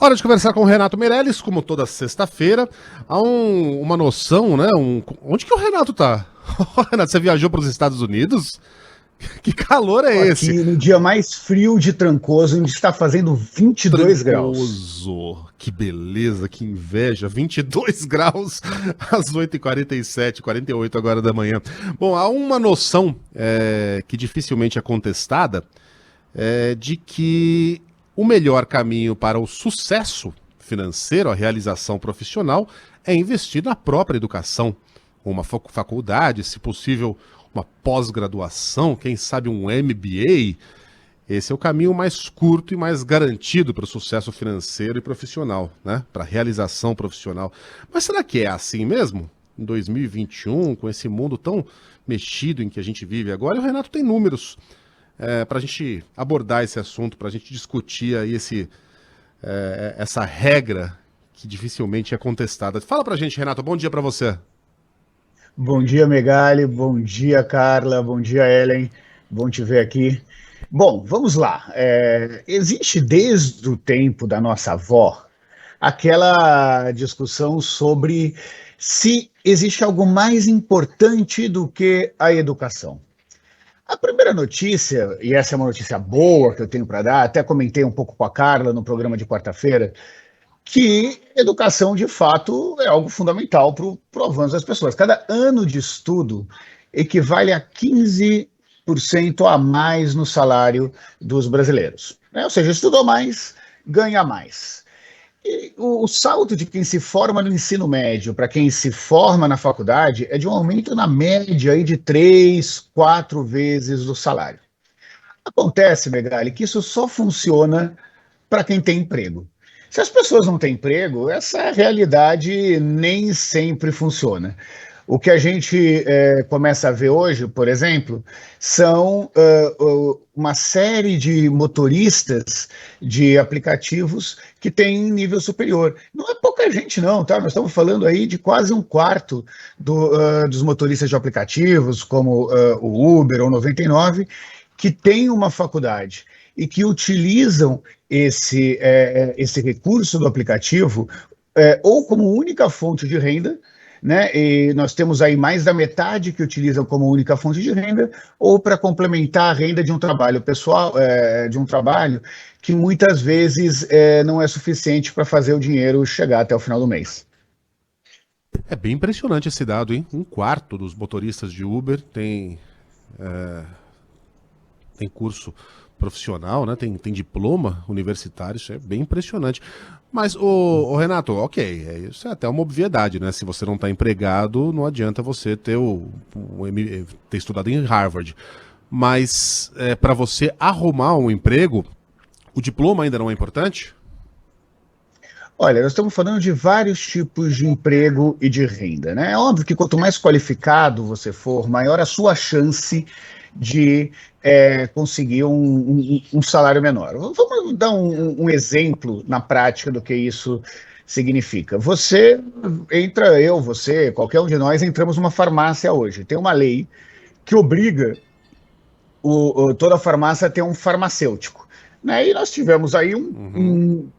Hora de conversar com o Renato Meirelles, como toda sexta-feira. Há uma noção, né? Onde que o Renato tá? Renato, você viajou para os Estados Unidos? Que calor é esse? Aqui no dia mais frio de Trancoso, onde está fazendo 22 graus. Trancoso. Que beleza, que inveja. 22 graus às 8h47, 48 agora da manhã. Bom, há uma noção que dificilmente é contestada de que o melhor caminho para o sucesso financeiro, a realização profissional, é investir na própria educação. Uma faculdade, se possível, uma pós-graduação, quem sabe um MBA. Esse é o caminho mais curto e mais garantido para o sucesso financeiro e profissional, né? Para a realização profissional. Mas será que é assim mesmo? Em 2021, com esse mundo tão mexido em que a gente vive agora, e o Renato tem números para a gente abordar esse assunto, para a gente discutir aí essa regra que dificilmente é contestada. Fala para a gente, Renato, bom dia para você. Bom dia, Megali, bom dia, Carla, bom dia, Ellen, bom te ver aqui. Bom, vamos lá. Existe desde o tempo da nossa avó aquela discussão sobre se existe algo mais importante do que a educação. A primeira notícia, e essa é uma notícia boa que eu tenho para dar, até comentei um pouco com a Carla no programa de quarta-feira, que educação, de fato, é algo fundamental para o avanço das pessoas. Cada ano de estudo equivale a 15% a mais no salário dos brasileiros, né? Ou seja, estudou mais, ganha mais. E o salto de quem se forma no ensino médio para quem se forma na faculdade é de um aumento na média aí de 3, 4 vezes o salário. Acontece, Megali, que isso só funciona para quem tem emprego. Se as pessoas não têm emprego, essa realidade nem sempre funciona. O que a gente começa a ver hoje, por exemplo, são uma série de motoristas de aplicativos que têm nível superior. Não é pouca gente não, tá? Nós estamos falando aí de quase um quarto dos motoristas de aplicativos, como o Uber ou 99, que têm uma faculdade e que utilizam esse recurso do aplicativo ou como única fonte de renda, né? E nós temos aí mais da metade que utilizam como única fonte de renda, ou para complementar a renda de um trabalho pessoal, de um trabalho que muitas vezes não é suficiente para fazer o dinheiro chegar até o final do mês. É bem impressionante esse dado, hein? Um quarto dos motoristas de Uber tem curso profissional, né? Tem diploma universitário, isso é bem impressionante. Mas, Renato, ok, isso é até uma obviedade, né? Se você não está empregado, não adianta você ter estudado em Harvard. Mas para você arrumar um emprego, o diploma ainda não é importante? Olha, nós estamos falando de vários tipos de emprego e de renda, né? É óbvio que quanto mais qualificado você for, maior a sua chance de conseguir um salário menor. Vamos dar um exemplo na prática do que isso significa. Você entra, você, qualquer um de nós, entramos numa farmácia hoje. Tem uma lei que obriga toda a farmácia a ter um farmacêutico, né? E nós tivemos aí um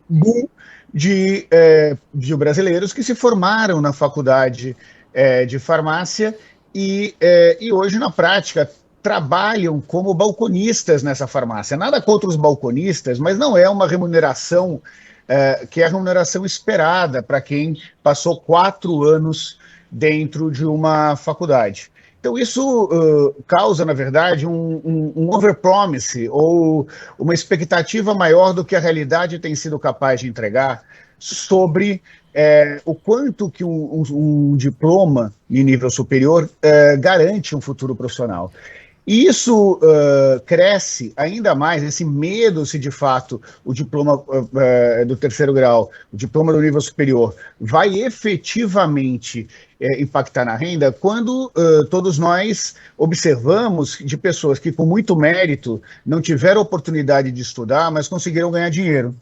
boom de brasileiros que se formaram na faculdade de farmácia e hoje, na prática, trabalham como balconistas nessa farmácia. Nada contra os balconistas, mas não é uma remuneração que é a remuneração esperada para quem passou 4 anos dentro de uma faculdade. Então, isso causa, na verdade, um overpromise, ou uma expectativa maior do que a realidade tem sido capaz de entregar sobre o quanto que um diploma de nível superior garante um futuro profissional. E isso cresce ainda mais, esse medo se de fato o diploma do terceiro grau, o diploma do nível superior, vai efetivamente impactar na renda, quando todos nós observamos de pessoas que com muito mérito não tiveram oportunidade de estudar, mas conseguiram ganhar dinheiro.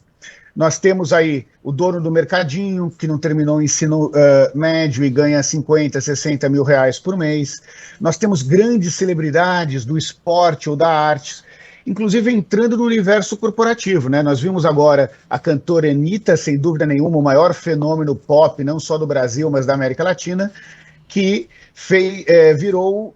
Nós temos aí o dono do mercadinho, que não terminou o ensino médio e ganha 50, 60 mil reais por mês. Nós temos grandes celebridades do esporte ou da arte. inclusive entrando no universo corporativo, né? Nós vimos agora a cantora Anitta, sem dúvida nenhuma, o maior fenômeno pop, não só do Brasil, mas da América Latina, que virou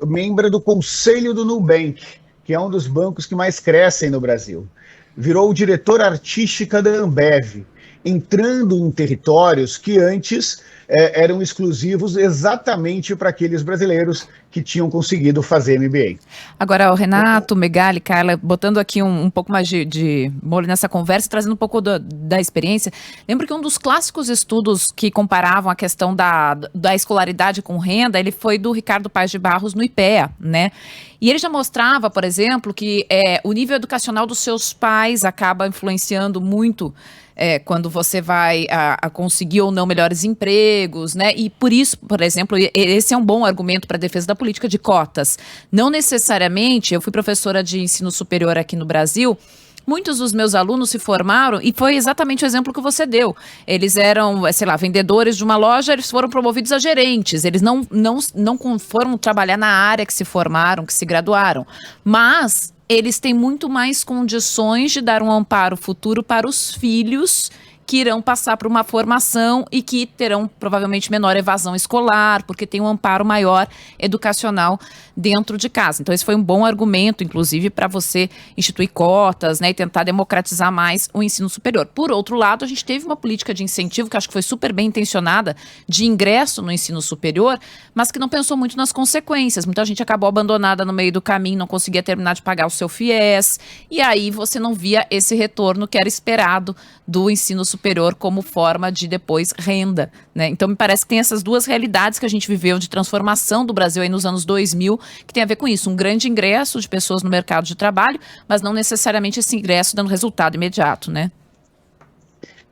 membro do conselho do Nubank, que é um dos bancos que mais crescem no Brasil. Virou diretora artística da Ambev, entrando em territórios que antes eram exclusivos exatamente para aqueles brasileiros que tinham conseguido fazer MBA. Agora, o Renato, Megali, Carla, botando aqui um pouco mais de molho nessa conversa, trazendo um pouco da experiência. Lembro que um dos clássicos estudos que comparavam a questão da escolaridade com renda, ele foi do Ricardo Paes de Barros no IPEA, né? E ele já mostrava, por exemplo, que o nível educacional dos seus pais acaba influenciando muito quando você vai a conseguir ou não melhores empregos, né? E por isso, por exemplo, esse é um bom argumento para a defesa da política de cotas. Não necessariamente, eu fui professora de ensino superior aqui no Brasil, muitos dos meus alunos se formaram, e foi exatamente o exemplo que você deu. Eles eram, sei lá, vendedores de uma loja, eles foram promovidos a gerentes, eles não foram trabalhar na área que se formaram, que se graduaram. Mas eles têm muito mais condições de dar um amparo futuro para os filhos que irão passar por uma formação e que terão provavelmente menor evasão escolar, porque tem um amparo maior educacional dentro de casa. Então esse foi um bom argumento, inclusive, para você instituir cotas, né, e tentar democratizar mais o ensino superior. Por outro lado, a gente teve uma política de incentivo, que acho que foi super bem intencionada, de ingresso no ensino superior, mas que não pensou muito nas consequências. Muita gente acabou abandonada no meio do caminho, não conseguia terminar de pagar o seu FIES, e aí você não via esse retorno que era esperado do ensino superior como forma de depois renda, né? Então me parece que tem essas duas realidades que a gente viveu de transformação do Brasil aí nos anos 2000, que tem a ver com isso, um grande ingresso de pessoas no mercado de trabalho, mas não necessariamente esse ingresso dando resultado imediato, né?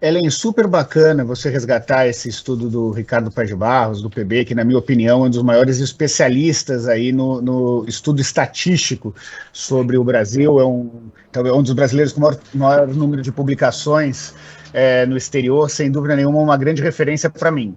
Ellen, super bacana você resgatar esse estudo do Ricardo Paes de Barros, do PB, que na minha opinião é um dos maiores especialistas aí no estudo estatístico sobre o Brasil, é um dos brasileiros com maior número de publicações no exterior, sem dúvida nenhuma, uma grande referência para mim.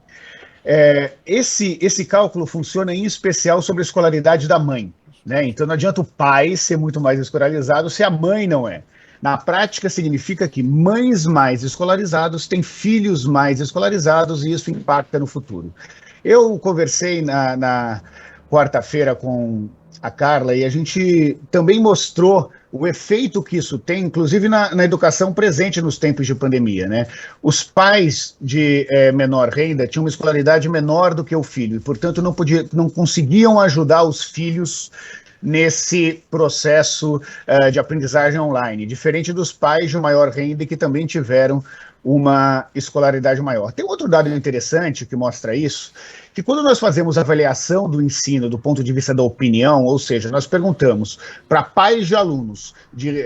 Esse cálculo funciona em especial sobre a escolaridade da mãe, né? Então não adianta o pai ser muito mais escolarizado se a mãe não é. Na prática, significa que mães mais escolarizados têm filhos mais escolarizados e isso impacta no futuro. Eu conversei na quarta-feira com a Carla e a gente também mostrou o efeito que isso tem, inclusive na educação presente nos tempos de pandemia, né? Os pais de menor renda tinham uma escolaridade menor do que o filho e, portanto, não conseguiam ajudar os filhos nesse processo de aprendizagem online, diferente dos pais de maior renda que também tiveram uma escolaridade maior. Tem outro dado interessante que mostra isso, que quando nós fazemos avaliação do ensino do ponto de vista da opinião, ou seja, nós perguntamos para pais de alunos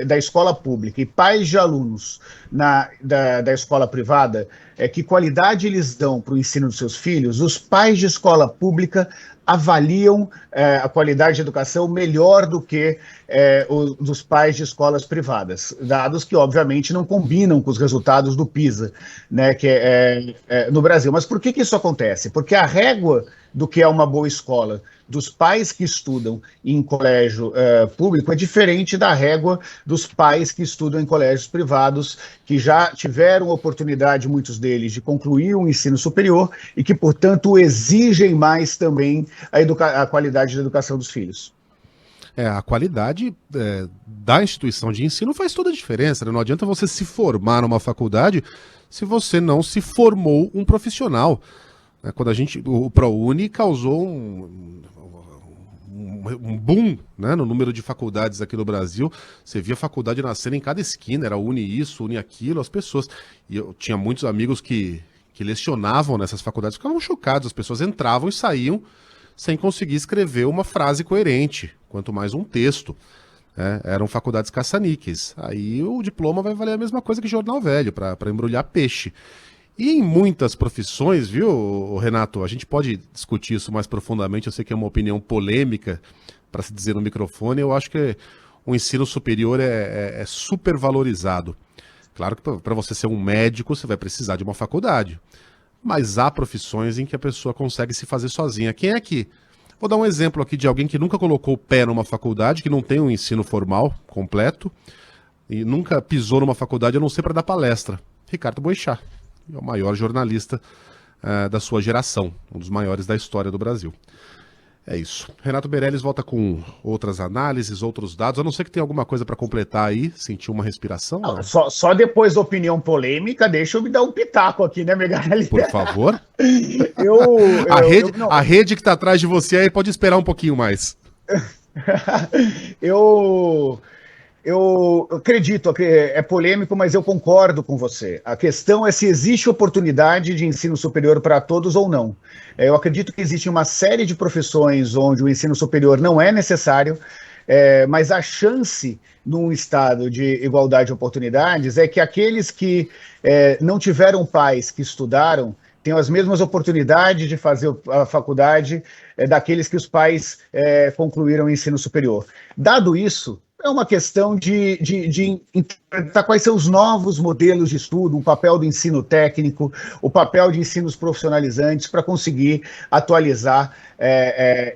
da escola pública e pais de alunos da escola privada, que qualidade eles dão para o ensino dos seus filhos, os pais de escola pública avaliam a qualidade de educação melhor do que dos pais de escolas privadas, dados que obviamente não combinam com os resultados do PISA, né, que no Brasil. Mas por que isso acontece? Porque a régua do que é uma boa escola dos pais que estudam em colégio público é diferente da régua dos pais que estudam em colégios privados, que já tiveram oportunidade, muitos deles, de concluir o ensino superior e que, portanto, exigem mais também a qualidade da educação dos filhos. A qualidade da instituição de ensino faz toda a diferença, né? Não adianta você se formar numa faculdade se você não se formou um profissional. Quando o ProUni causou um boom, né, no número de faculdades aqui no Brasil, você via faculdade nascendo em cada esquina, era Uni isso, Uni aquilo, as pessoas. E eu tinha muitos amigos que lecionavam nessas faculdades, ficavam chocados, as pessoas entravam e saíam sem conseguir escrever uma frase coerente, quanto mais um texto. Eram faculdades caça-níqueis. Aí o diploma vai valer a mesma coisa que jornal velho, para embrulhar peixe. E em muitas profissões, viu, Renato, a gente pode discutir isso mais profundamente, eu sei que é uma opinião polêmica para se dizer no microfone, eu acho que o ensino superior é super valorizado. Claro que para você ser um médico, você vai precisar de uma faculdade, mas há profissões em que a pessoa consegue se fazer sozinha. Quem é que Vou dar um exemplo aqui de alguém que nunca colocou o pé numa faculdade, que não tem um ensino formal completo, e nunca pisou numa faculdade, a não ser para dar palestra. Ricardo Boechat, é o maior jornalista da sua geração, um dos maiores da história do Brasil. É isso. Renato Meirelles volta com outras análises, outros dados, a não ser que tenha alguma coisa para completar aí, sentiu uma respiração? Não? Só depois da opinião polêmica, deixa eu me dar um pitaco aqui, né, Megali? Por favor. A rede que está atrás de você aí pode esperar um pouquinho mais. Eu acredito que é polêmico, mas eu concordo com você. A questão é se existe oportunidade de ensino superior para todos ou não. Eu acredito que existe uma série de profissões onde o ensino superior não é necessário, mas a chance num estado de igualdade de oportunidades é que aqueles que não tiveram pais que estudaram tenham as mesmas oportunidades de fazer a faculdade daqueles que os pais concluíram o ensino superior. Dado isso, é uma questão de interpretar quais são os novos modelos de estudo, o papel do ensino técnico, o papel de ensinos profissionalizantes para conseguir atualizar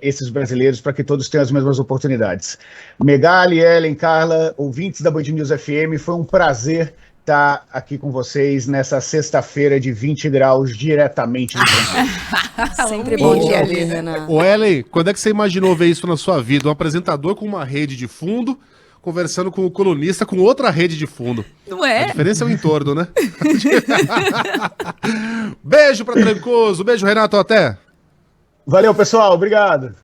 esses brasileiros para que todos tenham as mesmas oportunidades. Megali, Ellen, Carla, ouvintes da Band News FM, foi um prazer estar aqui com vocês nessa sexta-feira de 20 graus diretamente do Brasil. Sempre bom dia ali, Renato. Ô Ellen, quando é que você imaginou ver isso na sua vida? Um apresentador com uma rede de fundo, conversando com o colunista com outra rede de fundo. Não é? A diferença é o entorno, né? Beijo pra Trancoso, beijo Renato, até. Valeu, pessoal, obrigado.